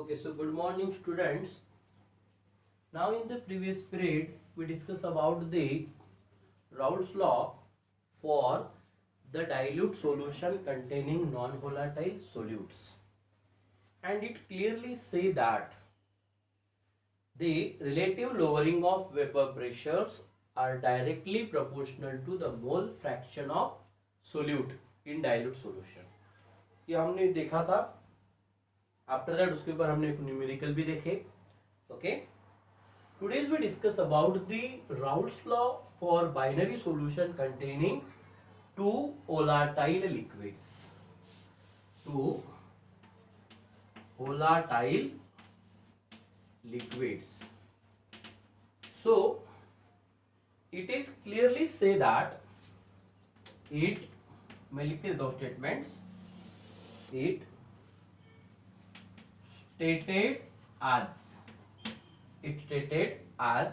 Okay, so good morning students. Now in the previous period we discussed about the Raoult's law for the dilute solution containing non-volatile solutes, and it clearly say that the relative lowering of vapor pressures are directly proportional to the mole fraction of solute in dilute solution. ये हमने देखा था. After that उसके ऊपर हमने numerical भी देखे. Okay, today's we discuss about the Raoult's law for binary solution containing two volatile liquids. Two volatile liquids. So it is clearly say that it, मैं लिख देता हूँ statements. It stated as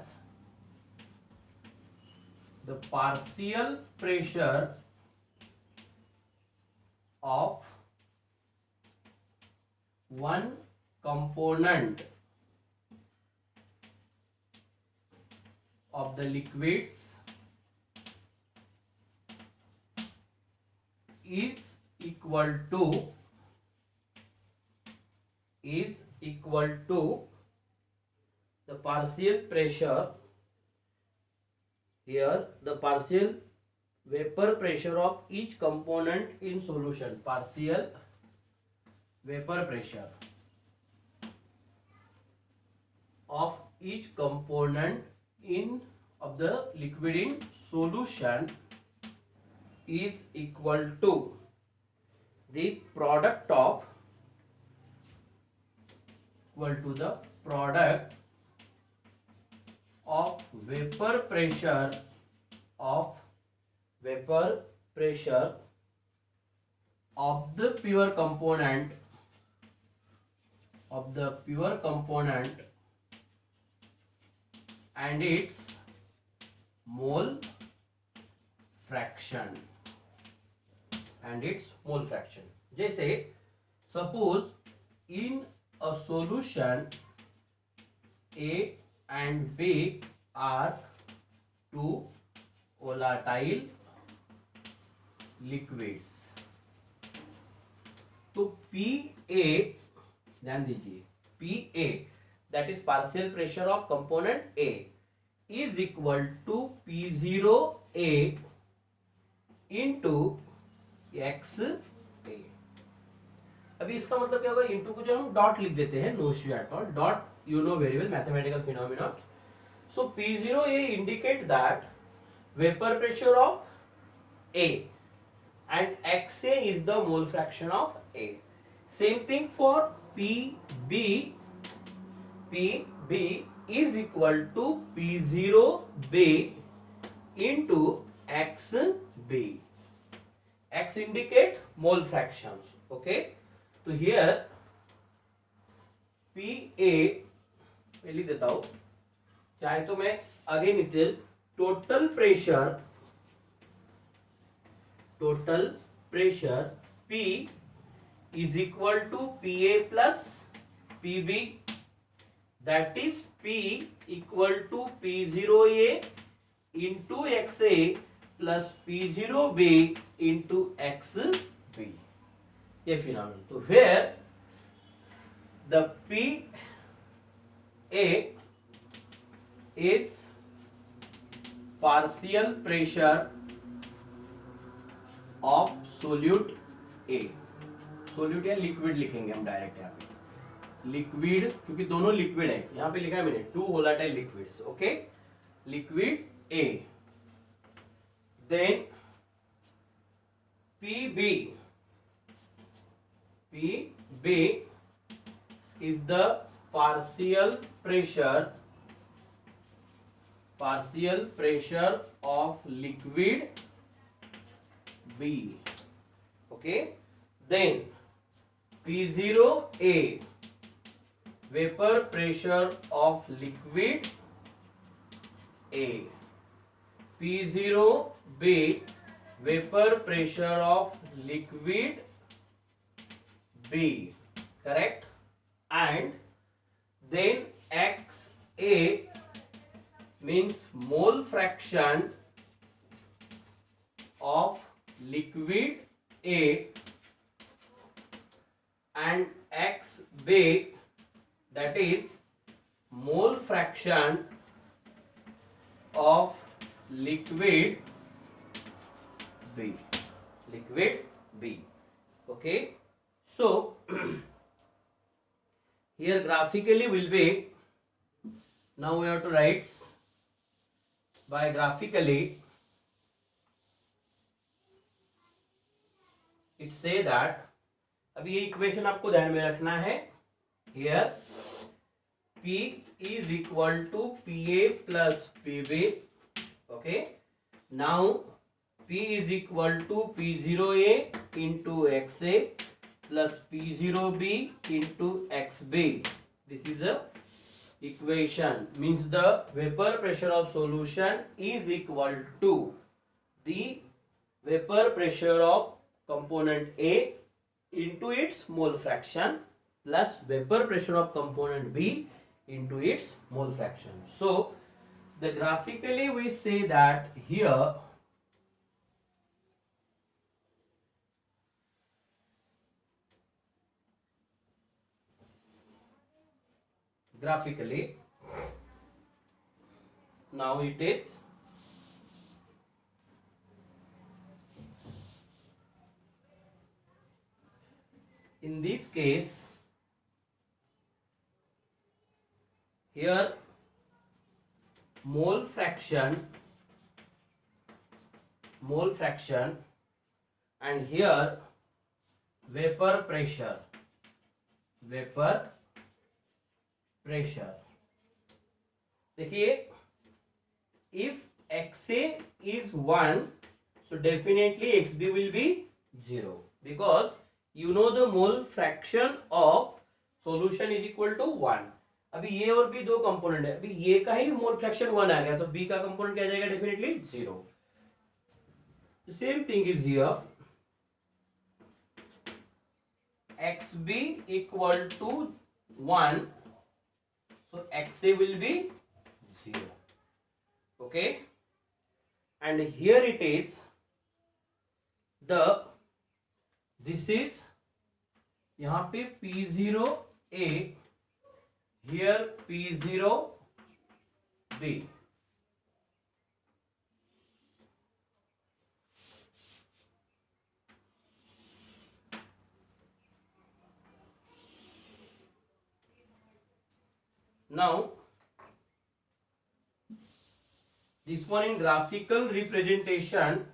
the partial pressure of one component of the liquids is equal to the partial pressure, here the partial vapor pressure of each component in solution, partial vapor pressure of each component of the liquid in solution is equal to the product of vapor pressure of the pure component and its mole fraction. जैसे suppose in a solution A and B are two volatile liquids, तो PA, ध्यान दीजिए, PA that is partial pressure of component A is equal to P0A into XA. अभी इसका मतलब क्या होगा, into को जो हम डॉट लिख देते हैं, no issue at all, dot you know very well, mathematical phenomenon. So P0A indicate that vapor pressure of A and XA is the mole fraction of A. Same thing for PB. PB is equal to P0B into XB. X indicate mole fractions. Okay, so here PA मैं लिख देता हूं, चाहे तो मैं again it total pressure P is equal to PA plus PB, that is P equal to P0A into XA plus P0B into XB. ये phenomenon. तो where the PA is partial pressure of solute A. solute या liquid लिखेंगे हम direct यहाँ पे, liquid, क्योंकि दोनों liquid है. यहाँ पे लिखा है मैंने two volatile liquids. Okay, liquid A. Then PB is the partial pressure of liquid B. Okay, then P0A vapor pressure of liquid A. P0B vapor pressure of liquid B. Correct? And then XA means mole fraction of liquid A, and XB, that is mole fraction of liquid B. Liquid B. Okay. So here graphically will be, now we have to write by graphically. It say that, अभी ये equation आपको ध्यान में रखना है. Here P is equal to PA plus PB. Okay. Now P is equal to P0A into XA plus P0B into XB. This is a equation, means the vapor pressure of solution is equal to the vapor pressure of component A into its mole fraction plus vapor pressure of component B into its mole fraction. So the graphically we say that here graphically, now it is in this case, here mole fraction, and here vapor pressure. देखिए, if XA is 1, so definitely XB will be 0, because you know the mole fraction of solution is equal to 1. अभी ये और B दो component है, अभी ये का ही mole fraction 1 आ गया, तो B का कंपोनेंट क्या जाएगा? Definitely 0. Same thing is here, XB equal to 1, so XA will be 0. Okay, and here it is this is यहाँ पे P0A, here P0B. Now this one in graphical representation,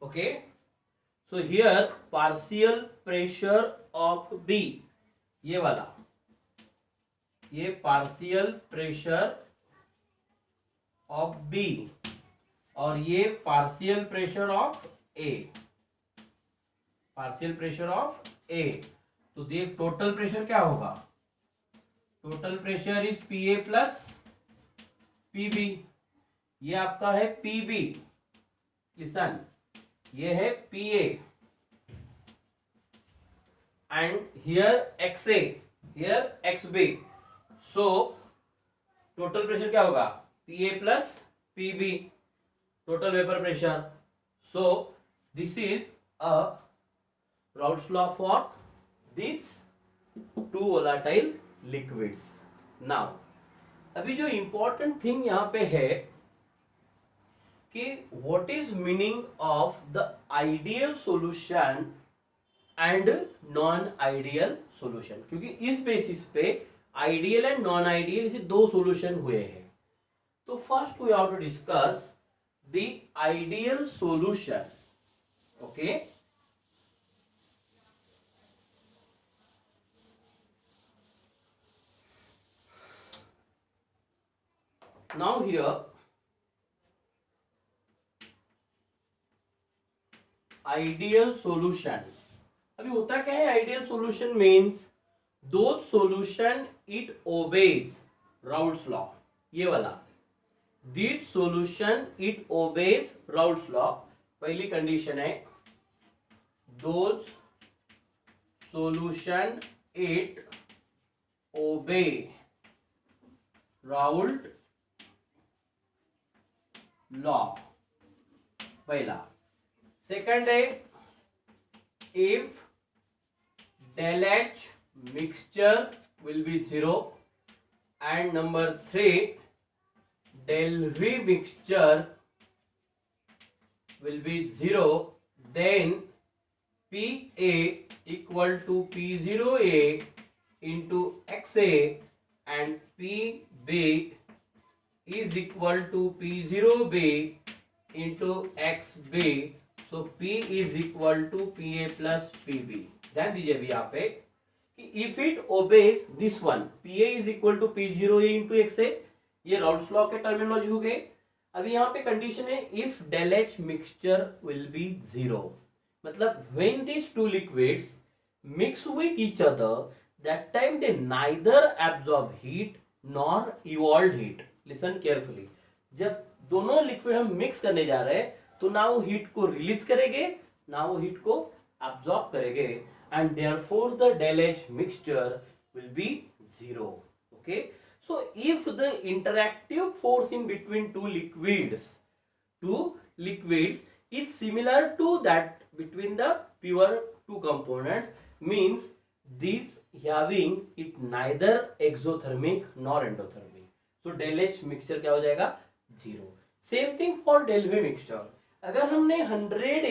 okay, so here partial pressure of B, ये वाला, ये partial pressure of B और ये partial pressure of A, तो ये total pressure क्या होगा? Total pressure is PA plus PB. ये आपका है PB, लिसन, ये है PA, and here XA, here XB. So total pressure क्या होगा? PA plus PB, total vapour pressure. So this is a Raoult's law for these two volatile liquids. Now अभी जो important thing यहाँ पे है कि what is meaning of the ideal solution and non-ideal solution, क्योंकि इस बेसिस पे ideal and non-ideal इसे दो solution हुए हैं. तो first we have to discuss the ideal solution. Okay. Now here ideal solution, अभी होता क्या है? Ideal solution means those solution it obeys Raoult's law. ये वाला, this solution it obeys Raoult's law. पहली कंडीशन है those solution it obey Raoult law, पहला। Second है if del H mixture will be 0 and number 3 del V mixture will be 0, then PA equal to P0A into XA and PB is equal to P0B into XB, so P is equal to PA plus PB। ध्यान दीजिए अभी यहाँ पे कि if it obeys this one, PA is equal to P0A into XA, ये Raoult's law के terminology हो गए। अभी यहाँ पे कंडीशन है if del H mixture will be 0, मतलब when these two liquids mix with each other that time they neither absorb heat nor evolve heat। Listen carefully, जब दोनों लिक्विड हम मिक्स करने जा रहे हैं तो ना वो हीट को रिलीज करेंगे ना वो हीट को absorb करेंगे, and therefore the del H mixture will be 0। Okay, so if the interactive force in between two liquids is similar to that between the pure two components, means these having it neither exothermic nor endothermic, so del H mixture क्या हो जाएगा 0। same thing for del V mixture, अगर हमने 100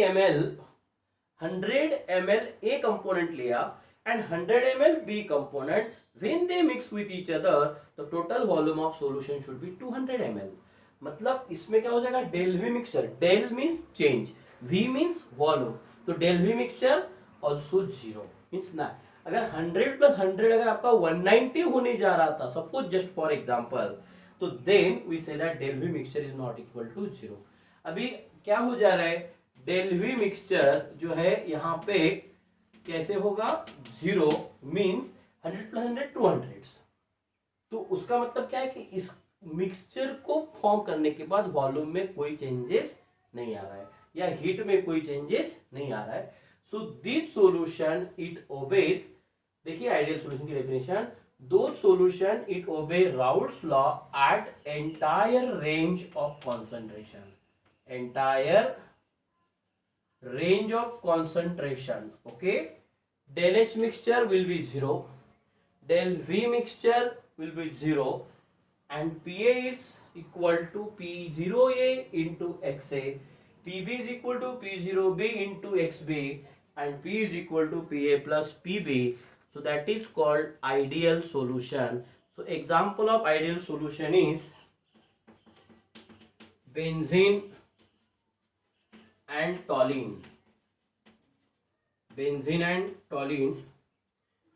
ml A component लिया and 100 ml B component, when they mix with each other the total volume of solution should be 200 ml। मतलब इसमें क्या हो जाएगा del V mixture, del means change, V means volume, तो del V mixture also 0 means ना। अगर 100 plus 100 अगर आपका 190 होने जा रहा था सपोज जस्ट फॉर एग्जांपल, तो then we say that del V mixture is not equal to 0। अभी क्या हो जा रहा है del V मिक्सचर जो है यहाँ पे कैसे होगा 0 मींस 100 plus 100 200, तो उसका मतलब क्या है कि इस मिक्सचर को फॉर्म करने के बाद वॉल्यूम में कोई चेंजेस नहीं आ रहा है या हीट में कोई चेंजेस नहीं आ रहा है। So this solution it obeys, देखिए आइडियल सॉल्यूशन की definition, those solution it obey Raoult's law at entire range of concentration, entire range of concentration। okay, del H mixture will be 0, del V mixture will be 0 and PA is equal to P0A into XA, PB is equal to P0B into XB and P is equal to PA plus PB, so that is called ideal solution। so example of ideal solution is benzene and toluene, benzene and toluene।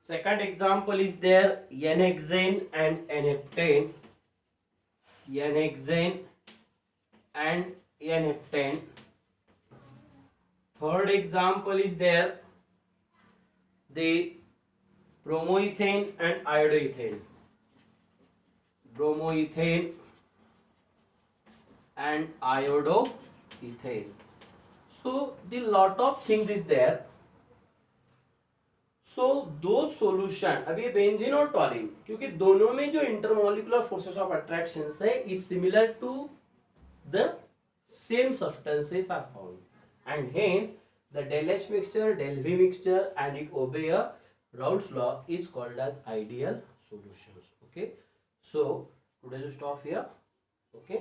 second example is there n-hexane and n-heptane, n-hexane and n-heptane। third example is there the bromoethane and iodoethane, bromoethane and iodoethane। so the lot of things is there। so those solution, अब ये benzene और टॉलिन क्योंकि दोनों में जो intermolecular forces of attraction है is similar to the same substances are found and hence the del H mixture, del V mixture and it obey a Raoult's law is called as ideal solutions। okay, so today we stop here। okay।